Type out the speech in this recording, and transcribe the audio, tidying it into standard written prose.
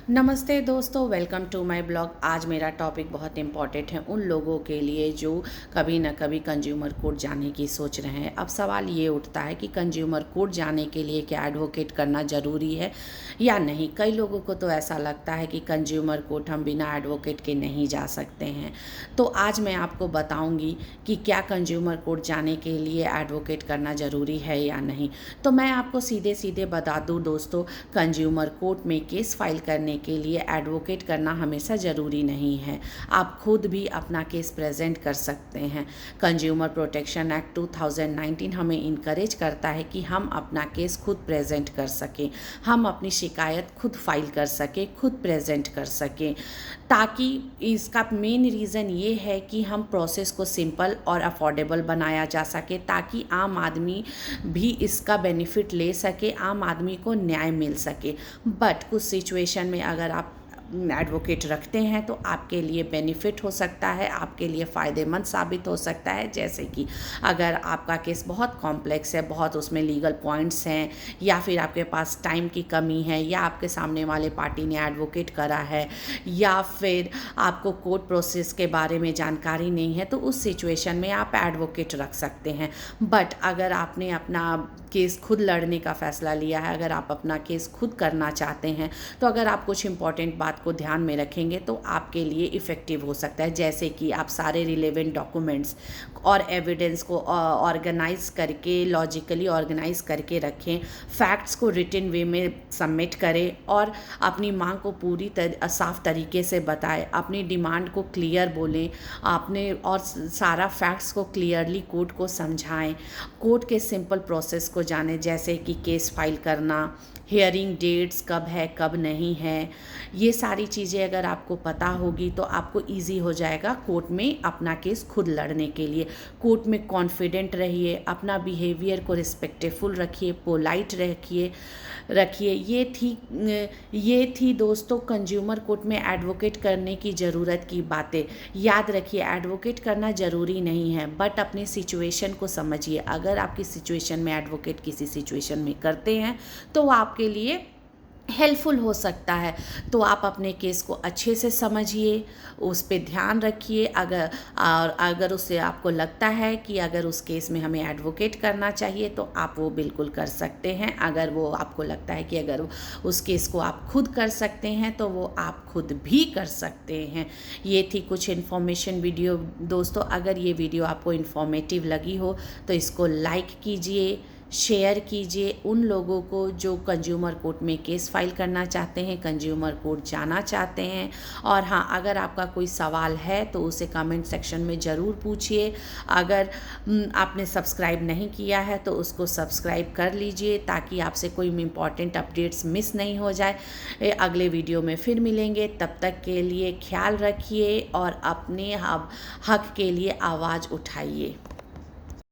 नमस्ते दोस्तों, welcome to my blog. आज मेरा टॉपिक बहुत इम्पॉर्टेंट है उन लोगों के लिए जो कभी ना कभी कंज्यूमर कोर्ट जाने की सोच रहे हैं। अब सवाल ये उठता है कि कंज्यूमर कोर्ट जाने के लिए क्या एडवोकेट करना ज़रूरी है या नहीं। कई लोगों को तो ऐसा लगता है कि कंज्यूमर कोर्ट हम बिना एडवोकेट के नहीं जा सकते हैं। तो आज मैं आपको बताऊँगी कि क्या कंज्यूमर कोर्ट जाने के लिए एडवोकेट करना ज़रूरी है या नहीं। तो मैं आपको सीधे सीधे बता दूँ दोस्तों, कंज्यूमर कोर्ट में केस फाइल करने के लिए एडवोकेट करना हमेशा ज़रूरी नहीं है। आप खुद भी अपना केस प्रेजेंट कर सकते हैं। कंज्यूमर प्रोटेक्शन एक्ट 2019 हमें इनकरेज करता है कि हम अपना केस खुद प्रेजेंट कर सकें, हम अपनी शिकायत खुद फाइल कर सकें, खुद प्रेजेंट कर सकें, ताकि इसका मेन रीज़न ये है कि हम प्रोसेस को सिंपल और अफोर्डेबल बनाया जा सके, ताकि आम आदमी भी इसका बेनिफिट ले सके, आम आदमी को न्याय मिल सके। बट कुछ सिचुएशन में अगर आप एडवोकेट रखते हैं तो आपके लिए बेनिफिट हो सकता है, आपके लिए फ़ायदेमंद साबित हो सकता है। जैसे कि अगर आपका केस बहुत कॉम्प्लेक्स है, बहुत उसमें लीगल पॉइंट्स हैं, या फिर आपके पास टाइम की कमी है, या आपके सामने वाले पार्टी ने एडवोकेट करा है, या फिर आपको कोर्ट प्रोसेस के बारे में जानकारी नहीं है, तो उस सिचुएशन में आप एडवोकेट रख सकते हैं। बट अगर आपने अपना केस खुद लड़ने का फ़ैसला लिया है, अगर आप अपना केस खुद करना चाहते हैं, तो अगर आप कुछ इम्पॉर्टेंट बात को ध्यान में रखेंगे तो आपके लिए इफ़ेक्टिव हो सकता है। जैसे कि आप सारे रिलेवेंट डॉक्यूमेंट्स और एविडेंस को ऑर्गेनाइज करके, लॉजिकली ऑर्गेनाइज करके रखें, फैक्ट्स को रिटन वे में सबमिट करें और अपनी मांग को पूरी साफ तरीके से बताएं, अपनी डिमांड को क्लियर बोलें, आपने और सारा फैक्ट्स को क्लियरली कोर्ट को समझाएं, कोर्ट के सिंपल प्रोसेस को जानें, जैसे कि केस फाइल करना, हियरिंग डेट्स कब है कब नहीं है। ये सारी चीज़ें अगर आपको पता होगी तो आपको इजी हो जाएगा कोर्ट में अपना केस खुद लड़ने के लिए। कोर्ट में कॉन्फिडेंट रहिए, अपना बिहेवियर को रिस्पेक्टफुल रखिए, पोलाइट रखिए। ये थी दोस्तों कंज्यूमर कोर्ट में एडवोकेट करने की ज़रूरत की बातें। याद रखिए, एडवोकेट करना ज़रूरी नहीं है, बट अपनी सिचुएशन को समझिए। अगर आपकी सिचुएशन में एडवोकेट किसी सिचुएशन में करते हैं तो वो आपके लिए हेल्पफुल हो सकता है। तो आप अपने केस को अच्छे से समझिए, उस पे ध्यान रखिए। अगर उससे आपको लगता है कि अगर उस केस में हमें एडवोकेट करना चाहिए तो आप वो बिल्कुल कर सकते हैं। अगर वो आपको लगता है कि अगर उस केस को आप खुद कर सकते हैं तो वो आप खुद भी कर सकते हैं। ये थी कुछ इन्फॉर्मेशन वीडियो दोस्तों। अगर ये वीडियो आपको इन्फॉर्मेटिव लगी हो तो इसको लाइक कीजिए, शेयर कीजिए उन लोगों को जो कंज्यूमर कोर्ट में केस फाइल करना चाहते हैं, कंज्यूमर कोर्ट जाना चाहते हैं। और हाँ, अगर आपका कोई सवाल है तो उसे कमेंट सेक्शन में ज़रूर पूछिए। अगर आपने सब्सक्राइब नहीं किया है तो उसको सब्सक्राइब कर लीजिए, ताकि आपसे कोई इम्पॉर्टेंट अपडेट्स मिस नहीं हो जाए। अगले वीडियो में फिर मिलेंगे, तब तक के लिए ख्याल रखिए और अपने हक के लिए आवाज़ उठाइए।